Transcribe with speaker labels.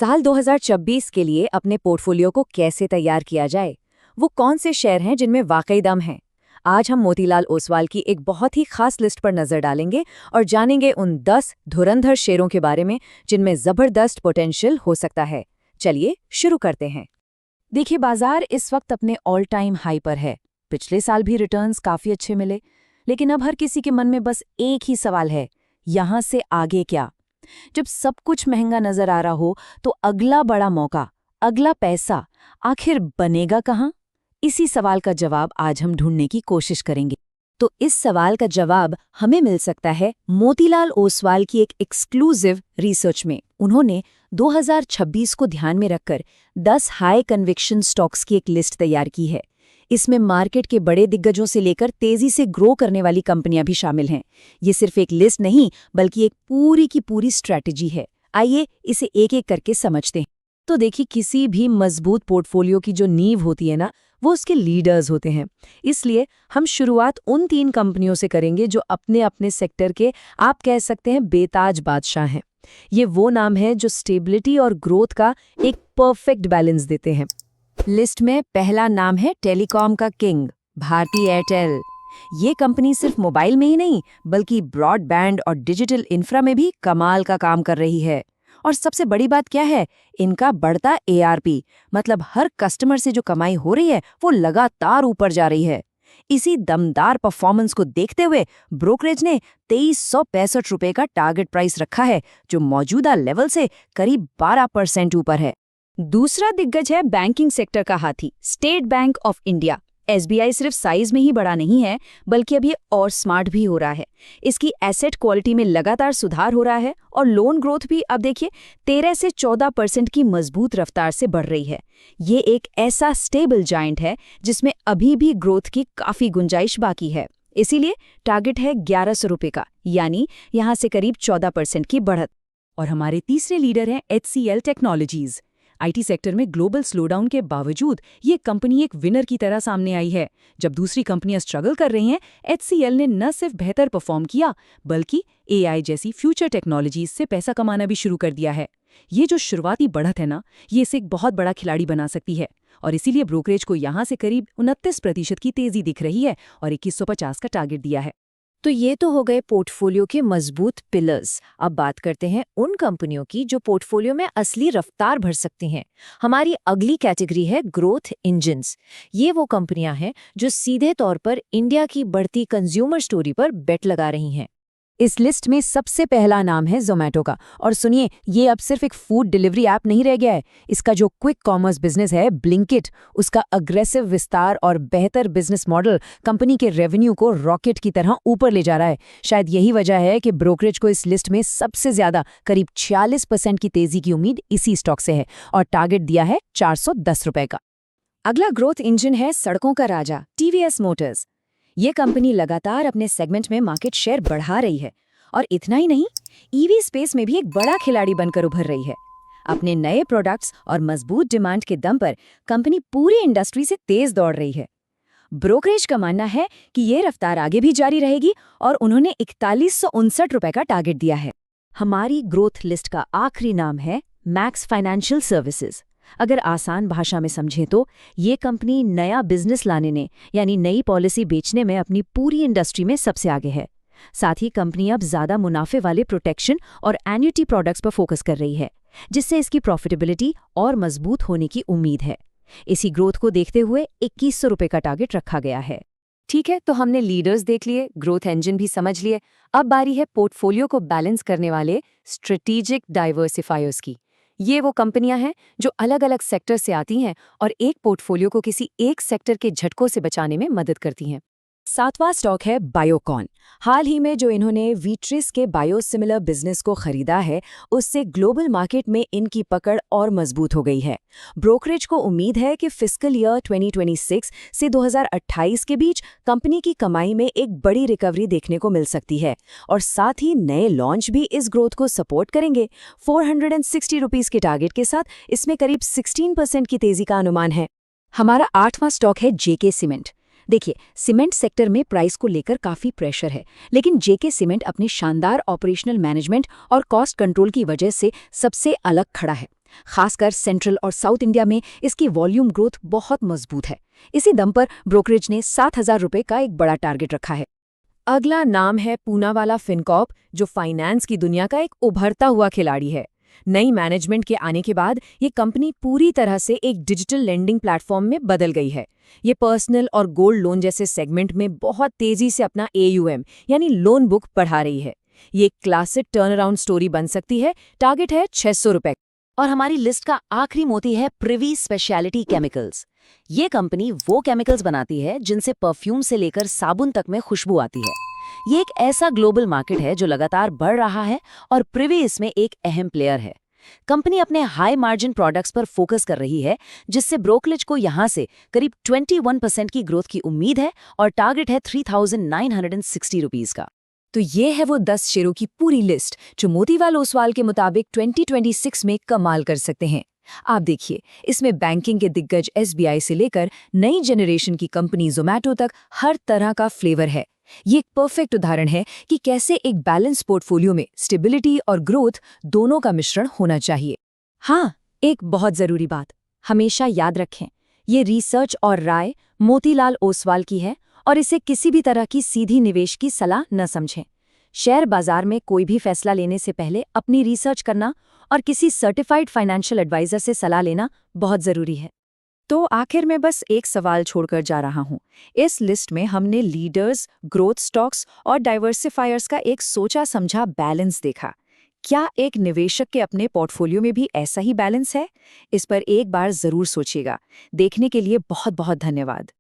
Speaker 1: साल 2026 के लिए अपने पोर्टफोलियो को कैसे तैयार किया जाए? वो कौन से शेयर हैं जिनमें वाकई दम है? आज हम मोतीलाल ओसवाल की एक बहुत ही खास लिस्ट पर नजर डालेंगे और जानेंगे उन 10 धुरंधर शेयरों के बारे में जिनमें जबरदस्त पोटेंशियल हो सकता है। चलिए शुरू करते हैं। देखिए, बाजार इस वक्त अपने ऑल टाइम हाई पर है। पिछले साल भी रिटर्न्स काफी अच्छे मिले, लेकिन अब हर किसी के मन में बस एक ही सवाल है, यहां से आगे क्या? जब सब कुछ महंगा नजर आ रहा हो तो अगला बड़ा मौका, अगला पैसा आखिर बनेगा कहां? इसी सवाल का जवाब आज हम ढूंढने की कोशिश करेंगे। तो इस सवाल का जवाब हमें मिल सकता है मोतीलाल ओसवाल की एक एक्सक्लूसिव रिसर्च में। उन्होंने 2026 को ध्यान में रखकर 10 हाई कन्विक्शन स्टॉक्स की एक लिस्ट तैयार की है। इसमें मार्केट के बड़े दिग्गजों से लेकर तेजी से ग्रो करने वाली कंपनियां भी शामिल हैं। ये सिर्फ एक लिस्ट नहीं, बल्कि एक पूरी की पूरी स्ट्रैटेजी है। आइए इसे एक एक करके समझते हैं। तो देखिए, किसी भी मजबूत पोर्टफोलियो की जो नींव होती है ना, वो उसके लीडर्स होते हैं। इसलिए हम शुरुआत उन 3 कंपनियों से करेंगे जो अपने अपने सेक्टर के, आप कह सकते हैं, बेताज बादशाह हैं। ये वो नाम है जो स्टेबिलिटी और ग्रोथ का एक परफेक्ट बैलेंस देते हैं। लिस्ट में पहला नाम है टेलीकॉम का किंग, भारती एयरटेल। ये कंपनी सिर्फ मोबाइल में ही नहीं, बल्कि ब्रॉडबैंड और डिजिटल इंफ्रा में भी कमाल का काम कर रही है। और सबसे बड़ी बात क्या है? इनका बढ़ता ARP, मतलब हर कस्टमर से जो कमाई हो रही है वो लगातार ऊपर जा रही है। इसी दमदार परफॉर्मेंस को देखते हुए ब्रोकरेज ने 2365 रुपए का टारगेट प्राइस रखा है, जो मौजूदा लेवल से करीब 12% ऊपर है। दूसरा दिग्गज है बैंकिंग सेक्टर का हाथी, state bank of India. SBI सिर्फ साइज में ही बड़ा नहीं है, बल्कि अब ये और स्मार्ट भी हो रहा है। इसकी एसेट क्वालिटी में लगातार सुधार हो रहा है और लोन ग्रोथ भी अब देखिए 13 से 14% की मजबूत रफ्तार से बढ़ रही है। ये एक ऐसा स्टेबल जायंट है जिसमें अभी भी ग्रोथ की काफी गुंजाइश बाकी है। इसीलिए टारगेट है 1100 रुपए का, यानी यहां से करीब 14% की बढ़त। और हमारे तीसरे लीडर हैं HCL टेक्नोलॉजीज। IT सेक्टर में ग्लोबल स्लोडाउन के बावजूद ये कंपनी एक विनर की तरह सामने आई है। जब दूसरी कंपनियां स्ट्रगल कर रही हैं, HCL ने न सिर्फ बेहतर परफॉर्म किया, बल्कि AI जैसी फ्यूचर टेक्नोलॉजीज से पैसा कमाना भी शुरू कर दिया है। ये जो शुरुआती बढ़त है ना, ये इसे एक बहुत बड़ा खिलाड़ी बना सकती है। और इसीलिए ब्रोकरेज को यहाँ से करीब 29% की तेजी दिख रही है और 2150 का टारगेट दिया है। तो ये तो हो गए पोर्टफोलियो के मजबूत पिलर्स। अब बात करते हैं उन कंपनियों की जो पोर्टफोलियो में असली रफ्तार भर सकती हैं। हमारी अगली कैटेगरी है ग्रोथ इंजन्स। ये वो कंपनियां हैं जो सीधे तौर पर इंडिया की बढ़ती कंज्यूमर स्टोरी पर बेट लगा रही हैं। इस लिस्ट में सबसे पहला नाम है ज़ोमैटो का। और सुनिए, ये अब सिर्फ एक फूड डिलीवरी ऐप नहीं रह गया है। इसका जो क्विक कॉमर्स बिजनेस है ब्लिंकिट, उसका अग्रेसिव विस्तार और बेहतर बिजनेस मॉडल कंपनी के रेवेन्यू को रॉकेट की तरह ऊपर ले जा रहा है। शायद यही वजह है कि ब्रोकरेज को इस लिस्ट में सबसे ज्यादा करीब 46% की तेजी की उम्मीद इसी स्टॉक से है और टारगेट दिया है 410 रुपए का। अगला ग्रोथ इंजन है सड़कों का राजा, TVS मोटर्स। ये कंपनी लगातार अपने सेगमेंट में मार्केट शेयर बढ़ा रही है और इतना ही नहीं, EV स्पेस में भी एक बड़ा खिलाड़ी बनकर उभर रही है। अपने नए प्रोडक्ट्स और मजबूत डिमांड के दम पर कंपनी पूरी इंडस्ट्री से तेज दौड़ रही है। ब्रोकरेज का मानना है कि ये रफ्तार आगे भी जारी रहेगी और उन्होंने 4159 रुपए का टारगेट दिया है। हमारी ग्रोथ लिस्ट का आखिरी नाम है मैक्स फाइनेंशियल सर्विसेज। अगर आसान भाषा में समझें तो ये कंपनी नया बिजनेस लाने ने, यानी नई पॉलिसी बेचने में अपनी पूरी इंडस्ट्री में सबसे आगे है। साथ ही कंपनी अब ज्यादा मुनाफे वाले प्रोटेक्शन और एन्युटी प्रोडक्ट्स पर फोकस कर रही है, जिससे इसकी प्रॉफिटेबिलिटी और मजबूत होने की उम्मीद है। इसी ग्रोथ को देखते हुए 2100 रुपए का टारगेट रखा गया है। ठीक है, तो हमने लीडर्स देख लिए, ग्रोथ इंजन भी समझ लिए। अब बारी है पोर्टफोलियो को बैलेंस करने वाले स्ट्रेटेजिक डाइवर्सिफायर्स की। ये वो कंपनियां हैं जो अलग अलग सेक्टर से आती हैं और एक पोर्टफोलियो को किसी एक सेक्टर के झटकों से बचाने में मदद करती हैं। 7वां स्टॉक है बायोकॉन। हाल ही में जो इन्होंने वीट्रिस के बायोसिमिलर बिजनेस को खरीदा है, उससे ग्लोबल मार्केट में इनकी पकड़ और मजबूत हो गई है। ब्रोकरेज को उम्मीद है कि फिस्कल ईयर 2026 से 2028 के बीच कंपनी की कमाई में एक बड़ी रिकवरी देखने को मिल सकती है और साथ ही नए लॉन्च भी इस ग्रोथ को सपोर्ट करेंगे। 460 रुपीस के टारगेट के साथ इसमें करीब 16% की तेजी का अनुमान है। हमारा 8वां स्टॉक है जेके सीमेंट। देखिए, सीमेंट सेक्टर में प्राइस को लेकर काफी प्रेशर है, लेकिन जेके सीमेंट अपने शानदार ऑपरेशनल मैनेजमेंट और कॉस्ट कंट्रोल की वजह से सबसे अलग खड़ा है। खासकर सेंट्रल और साउथ इंडिया में इसकी वॉल्यूम ग्रोथ बहुत मजबूत है। इसी दम पर ब्रोकरेज ने 7,000 रुपये का एक बड़ा टारगेट रखा है। अगला नाम है पूनावाला फिनकॉर्प, जो फाइनेंस की दुनिया का एक उभरता हुआ खिलाड़ी है। नई मैनेजमेंट के आने के बाद ये कंपनी पूरी तरह से एक डिजिटल लेंडिंग प्लेटफॉर्म में बदल गई है। ये पर्सनल और गोल्ड लोन जैसे सेगमेंट में बहुत तेजी से अपना AUM यानी लोन बुक बढ़ा रही है। ये एक क्लासिक टर्न अराउंड स्टोरी बन सकती है। टारगेट है 600 रुपये। और हमारी लिस्ट का आखिरी मोती है प्रिवी स्पेशलिटी केमिकल्स। ये कंपनी वो केमिकल्स बनाती है जिनसे परफ्यूम से लेकर साबुन तक में खुशबू आती है। ये एक ऐसा ग्लोबल मार्केट है जो लगातार बढ़ रहा है और प्रिवी इसमें एक अहम प्लेयर है। कंपनी अपने हाई मार्जिन प्रोडक्ट्स पर फोकस कर रही है, जिससे ब्रोकरेज को यहां से करीब 21% की ग्रोथ की उम्मीद है और टारगेट है 3,960 रुपीज का। तो ये है वो 10 शेयरों की पूरी लिस्ट जो मोतीलाल ओसवाल के मुताबिक 2026 में कमाल कर सकते हैं। आप देखिए, इसमें बैंकिंग के दिग्गज SBI से लेकर नई जनरेशन की कंपनी ज़ोमैटो तक हर तरह का फ्लेवर है। ये एक परफेक्ट उदाहरण है कि कैसे एक बैलेंस पोर्टफोलियो में स्टेबिलिटी और ग्रोथ दोनों का मिश्रण होना चाहिए। हाँ, एक बहुत ज़रूरी बात हमेशा याद रखें, ये रिसर्च और राय मोतीलाल ओसवाल की है और इसे किसी भी तरह की सीधी निवेश की सलाह न समझें। शेयर बाजार में कोई भी फैसला लेने से पहले अपनी रिसर्च करना और किसी सर्टिफाइड फाइनेंशियल एडवाइजर से सलाह लेना बहुत ज़रूरी है। तो आखिर में बस एक सवाल छोड़कर जा रहा हूँ। इस लिस्ट में हमने लीडर्स, ग्रोथ स्टॉक्स और डाइवर्सिफायर्स का एक सोचा समझा बैलेंस देखा। क्या एक निवेशक के अपने पोर्टफोलियो में भी ऐसा ही बैलेंस है? इस पर एक बार ज़रूर सोचिएगा। देखने के लिए बहुत बहुत धन्यवाद।